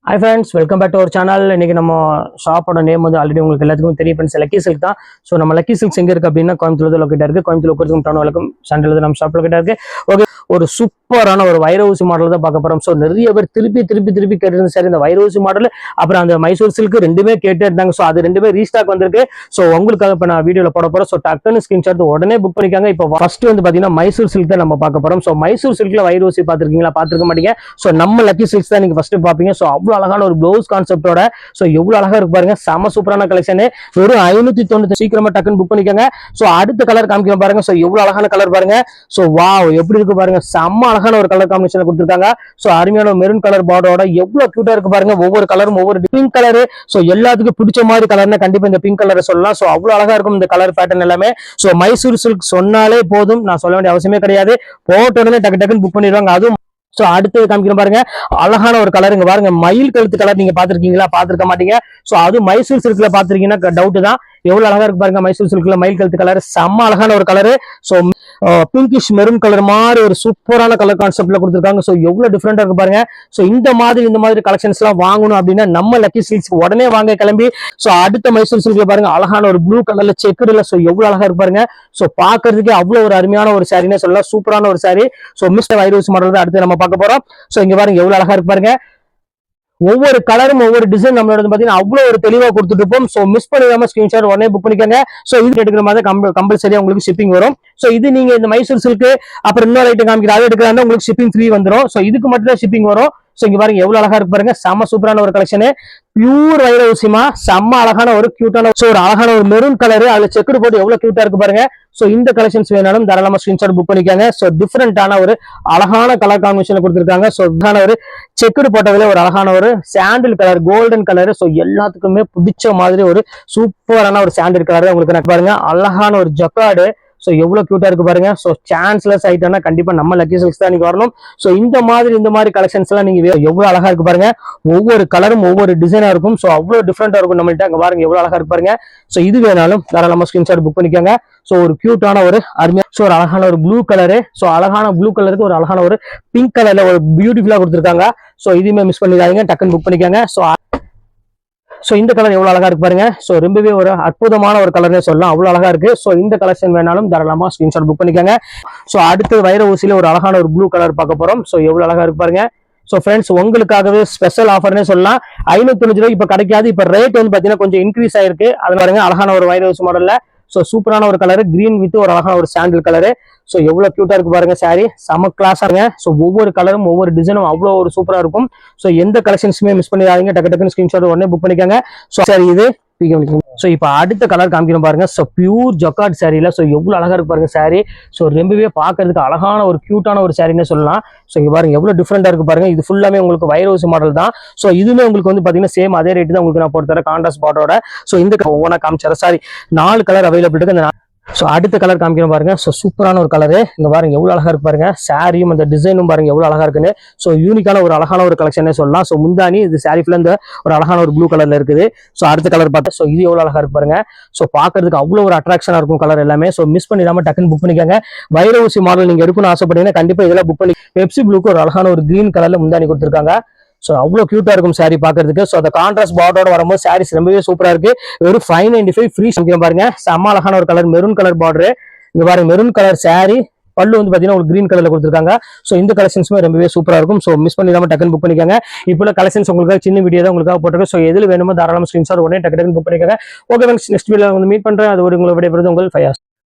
Hi friends, welcome back to our channel. இன்னைக்கு நம்ம ஷாப்போட நேம் வந்து ஆல்ரெடி உங்களுக்கு எல்லாத்துக்கும் தெரியும் ஃப்ரெண்ட்ஸ், லக்கி சில்க் தான். ஸோ நம்ம லக்கி சில்க்ஸ் எங்க இருக்கு அப்படின்னா கோயம்புத்தூர் லொக்கேட்டா இருக்கு. கோயம்புத்தூர் லொக்கேஷன் டவுன் வழக்கம் சண்டல் நம்ம ஷாப் லொக்கேட்டா இருக்கு. ஓகே, ஒரு சூப்பரான ஒரு வைரவுசி மாடல் தான் பார்க்க போறோம். ஸோ நிறைய பேர் திருப்பி கேட்டு சார் இந்த வைரவுசி மாடல் அப்புறம் அந்த மைசூர் சில்க் ரெண்டுமே கேட்டு இருந்தாங்க. ஸோ அது ரெண்டுமே ரீஸ்டாக் வந்திருக்கு. ஸோ உங்களுக்காக இப்போ நான் வீடியோல போட போறோம். ஸோ டக்குன்னு ஸ்கிரீன்ஷாட் உடனே புக் பண்ணிக்காங்க. இப்போ ஃபர்ஸ்ட் வந்து பாத்தீங்கன்னா மைசூர் சில்க் தான் நம்ம பார்க்க போறோம். ஸோ மைசூர் சில்க்ல வைரவுசி பார்த்திருக்கீங்களா? பார்த்திருக்க மாட்டீங்க. ஸோ நம்ம லக்கி சில்க்ஸ் தான் நீங்க ஃபர்ஸ்ட் பார்ப்பீங்க. ஸோ அவ்வளவு அழகான ஒரு ப்ளவுஸ் கான்செப்டோட சோ எவ்வளவு அழகா இருக்கு பாருங்க. செம சூப்பரான கலெக்ஷன். வெறும் 590. சீக்கிரமா டக்குன்னு புக் பண்ணிக்கோங்க. சோ அடுத்த கலர் காமிக்கிறேன் பாருங்க. சோ எவ்வளவு அழகான கலர் பாருங்க. சோ வாவ், எப்படி இருக்கு பாருங்க. செம அழகான ஒரு கலர் காம்பினேஷன் கொடுத்திருக்காங்க. சோ அருமையான மெரூன் கலர் பார்டரோட எவ்வளவு கியூட்டா இருக்கு பாருங்க. ஒவ்வொரு கலரும் ஒவ்வொரு பிங்க் கலர். சோ எல்லாத்துக்கும் பிடிச்ச மாதிரி கலர்னா கண்டிப்பா இந்த பிங்க் கலரை சொல்லலாம். சோ அவ்வளவு அழகா இருக்கும் இந்த கலர் பேட்டர்ன் எல்லாமே. சோ மைசூர் சில்க் சொன்னாலே போதும், நான் சொல்ல வேண்டிய அவசியமே கிடையாது. போட்ட உடனே டக்குன்னு புக் பண்ணிடுவாங்க. அதுவும் சோ அடுத்தது காமிக்கிறேன் பாருங்க. அழகான ஒரு கலருங்க பாருங்க. மயில் கழுத்து கலர் நீங்க பாத்திருக்கீங்களா? பாத்திருக்க மாட்டீங்க. சோ அது மைசூர் சில்க்ல பாத்திருக்கீங்கன்னா டவுட் தான். எவ்வளவு அழகா இருக்கு பாருங்க. மைசூர் சில்க்ல மயில் கழுத்து கலர் செம்ம அழகான ஒரு colour. So pinkish maroon colour மாதிரி ஒரு சூப்பரான கலர் கான்செப்ட்ல கொடுத்துருக்காங்க. சோ எவ்வளவு டிஃபரெண்டா இருக்கு பாருங்க. சோ இந்த மாதிரி கலெக்ஷன்ஸ் எல்லாம் வாங்கணும் அப்படின்னா நம்ம லக்கி சில்க்ஸ் உடனே வாங்க கிளம்பி. சோ அடுத்த மைசூர் சில்க்ல பாருங்க அழகான ஒரு ப்ளூ கலர்ல செக்குடுல. சோ எவ்வளவு அழகா இருக்கு பாருங்க. சோ பாக்குறதுக்கு அவ்வளவு ஒரு அருமையான ஒரு சாரின்னு சொல்லலாம். சூப்பரான ஒரு sorry. So mister virus model தான் அடுத்து நம்ம பார்க்க போறோம். சோ இங்க பாருங்க எவ்வளவு அழகா இருக்கு பாருங்க. ஒவ்வொரு கலரும் ஒவ்வொரு டிசைன் நம்மளோட பாத்தீங்கன்னா அவ்வளவு ஒரு தெளிவா கொடுத்துட்டு இருப்போம். சோ மிஸ் பண்ணிடாம ஸ்கிரீன்ஷாட் உடனே புக் பண்ணிக்கோங்க. சோ இது எடுக்கிற மாதிரி கம்பல்சரியா உங்களுக்கு ஷிப்பிங் வரும். சோ இது நீங்க இந்த மைசூர் சில்க் அப்புறம் இன்னொரு ஐட்டம் காமிக்கிற அதை எடுக்கிறாங்க உங்களுக்கு ஷிப்பிங் ஃப்ரீ வந்துடும். சோ இதுக்கு மட்டும் தான் ஷிப்பிங் வரும். சோ இங்க பாருங்க எவ்வளவு அழகா இருக்கு பாருங்க. செம சூப்பரான ஒரு கலெக்ஷன். பியூர் வைரவுசிமா செம்ம அழகான ஒரு கியூட்டான ஒரு அழகான ஒரு மெரூன் கலர். அதுல செக்குடு போட்டு எவ்வளவு கியூட்டா இருக்கு பாருங்க. சோ இந்த கலெக்ஷன்ஸ் வேணாலும் தாராளமா ஸ்கிரீன்ஷாட் புக் பண்ணிக்காங்க. சோ டிஃபரெண்டான ஒரு அழகான கலர் காம்பினேஷன் கொடுத்திருக்காங்க. சோ ஒரு செக்குடு போட்டதுல ஒரு அழகான ஒரு சாண்டில் கலர், கோல்டன் கலர். சோ எல்லாத்துக்குமே பிடிச்ச மாதிரி ஒரு சூப்பரான ஒரு சாண்டில் கலர் உங்களுக்கு பாருங்க. அழகான ஒரு ஜக்கார்டு. சோ எவ்வளவு கியூட்டா இருக்கு பாருங்க. சோ சான்ஸ்லெஸ் ஐட்டம்னா கண்டிப்பா நம்ம லக்கி சில்க்ஸ் தான் நீங்க வரணும். சோ இந்த மாதிரி கலெக்ஷன்ஸ் எல்லாம் நீங்க எவ்வளவு அழகா இருக்கு பாருங்க. ஒவ்வொரு கலரும் ஒவ்வொரு டிசைனா இருக்கும். சோ அவ்வளவு டிஃபரெண்டா இருக்கும் நம்மள்ட்ட. அங்க பாருங்க எவ்வளவு அழகா இருக்கு பாருங்க. சோ இது வேணாலும் தாராளமா ஸ்கிரீன்ஷாட் புக் பண்ணிக்கோங்க. சோ ஒரு கியூட்டான ஒரு அருமையா ஒரு அழகான ஒரு ப்ளூ கலரு. சோ அழகான ப்ளூ கலருக்கு ஒரு அழகான ஒரு பிங்க் கலர்ல ஒரு பியூட்டிஃபுல்லா கொடுத்திருக்காங்க. சோ இதுவுமே மிஸ் பண்ணிடாதீங்க, டக்குன்னு புக் பண்ணிக்கோங்க. சோ இந்த கலர் எவ்வளவு அழகா இருக்கு பாருங்க. சோ ரொம்பவே ஒரு அற்புதமான ஒரு கலர்னே சொல்லலாம். அவ்வளவு அழகா இருக்கு. சோ இந்த கலெக்ஷன் வேணாலும் தாராளமா ஸ்கிரீன்ஷாட் புக் பண்ணிக்கோங்க. சோ அடுத்து வைர ஊசியில ஒரு அழகான ஒரு ப்ளூ கலர் பார்க்க போறோம். சோ எவ்வளவு அழகா இருக்கு பாருங்க. சோ ஃப்ரெண்ட்ஸ், உங்களுக்காகவே ஸ்பெஷல் ஆஃபர்னே சொல்லலாம். 590 ரூபாய் இப்ப கிடைக்காது. இப்ப ரேட் வந்து பாத்தீங்கன்னா கொஞ்சம் இன்க்ரீஸ் ஆயிருக்கு. அது பாருங்க அழகான ஒரு வைர ஊசி மாடல்ல. சோ சூப்பரான ஒரு கலர், கிரீன் வித் ஒரு அழகான ஒரு சாண்டில் கலரு. சோ எவ்வளவு கியூட்டா இருக்கு பாருங்க. சாரி செம கிளாஸா இருங்க. சோ ஒவ்வொரு கலரும் ஒவ்வொரு டிசைனும் அவ்வளவு ஒரு சூப்பரா இருக்கும். சோ எந்த கலெக்ஷன்ஸுமே மிஸ் பண்ணிடாதீங்க. டக்குன்னு ஸ்கிரீன்ஷாட் உடனே புக் பண்ணிக்கோங்க. சோ சரி இது சோ இப்ப அடுத்த கலர் காமிக்கிறோம் பாருங்க. சோ பியூர் ஜக்கார்ட் சாரில. சோ எவ்வளவு அழகா இருக்கு பாருங்க சாரி. சோ ரொம்பவே பாக்குறதுக்கு அழகான ஒரு கியூட்டான ஒரு சாரின்னு சொல்லலாம். சோ இங்க பாருங்க எவ்வளவு டிஃபரெண்டா இருக்கு பாருங்க. இது ஃபுல்லாமே உங்களுக்கு வைரவுசி மாடல் தான். சோ இதுவுமே உங்களுக்கு வந்து பாத்தீங்கன்னா சேம் அதே ரேட் தான் உங்களுக்கு நான் பொறுத்தவரை கான்ட்ராஸ்ட் பார்டரோட. சோ இந்த ஒவ்வொன்றா காமிச்சார சாரி 4 கலர் அவைலபிள் இருக்கு. சோ அடுத்த கலர் காமிக்கிறோம் பாருங்க. சோ சூப்பரான ஒரு கலரு. இங்க பாருங்க எவ்வளவு அழகா இருக்கு பாருங்க. சாரியும் அந்த டிசைனும் பாருங்க எவ்வளவு அழகா இருக்குன்னு. சோ யூனிக்கான ஒரு அழகான ஒரு கலெக்ஷனே சொல்லலாம். சோ முந்தானி இது சாரி ஃபுல்லா இந்த ஒரு அழகான ஒரு ப்ளூ கலர்ல இருக்குது. சோ அடுத்த கலர் பார்த்தா சோ இது எவ்வளவு அழகா இருக்கு பாருங்க. சோ பாக்குறதுக்கு அவ்வளவு ஒரு அட்ராக்ஷனா இருக்கும் கலர் எல்லாமே. சோ மிஸ் பண்ணிடாம டக்குன்னு புக் பண்ணிக்கோங்க. வைரவுசி மாடல் நீங்க எடுக்கணும்னு ஆசைப்பட்டீங்கன்னா கண்டிப்பா இதெல்லாம் புக் பண்ணி. பெப்சி ப்ளூக்கு ஒரு அழகான ஒரு கிரீன் கலர்ல முந்தானி கொடுத்திருக்காங்க. சோ அவ்வளவு கியூட்டா இருக்கும் சாரி பாக்குறதுக்கு. சோ அந்த கான்ட்ராஸ்ட் பார்டரோட வரும்போது சாரீஸ் ரொம்பவே சூப்பரா இருக்கு. வெறும் 595 ஃப்ரீ சமைக்கிறோம் பாருங்க. செம்ம அழகான ஒரு கலர், மெரூன் கலர் பார்டர். இங்க பாருங்க மெரூன் கலர் சாரி, பல்லு வந்து பாத்தீங்கன்னா ஒரு கிரீன் கலர்ல கொடுத்துருக்காங்க. சோ இந்த கலெக்ஷன்ஸுமே ரொம்பவே சூப்பரா இருக்கும். சோ மிஸ் பண்ணிடாம டக்குன்னு புக் பண்ணிக்கோங்க. இப்போ கலெக்ஷன்ஸ் உங்களுக்கு சின்ன வீடியோ தான் உங்களுக்காக போட்டிருக்கேன். சோ எதுல வேணுமோ தாராளமா ஸ்கிரீன்ஷாட் உடனே டக்குன்னு புக் பண்ணிக்கோங்க. ஓகே ஃப்ரெண்ட்ஸ், நெக்ஸ்ட் வீடியோல வந்து மீட் பண்றேன். அது ஒரு உங்களை விடைபெறுவது உங்கள் ஃபயாஸ்.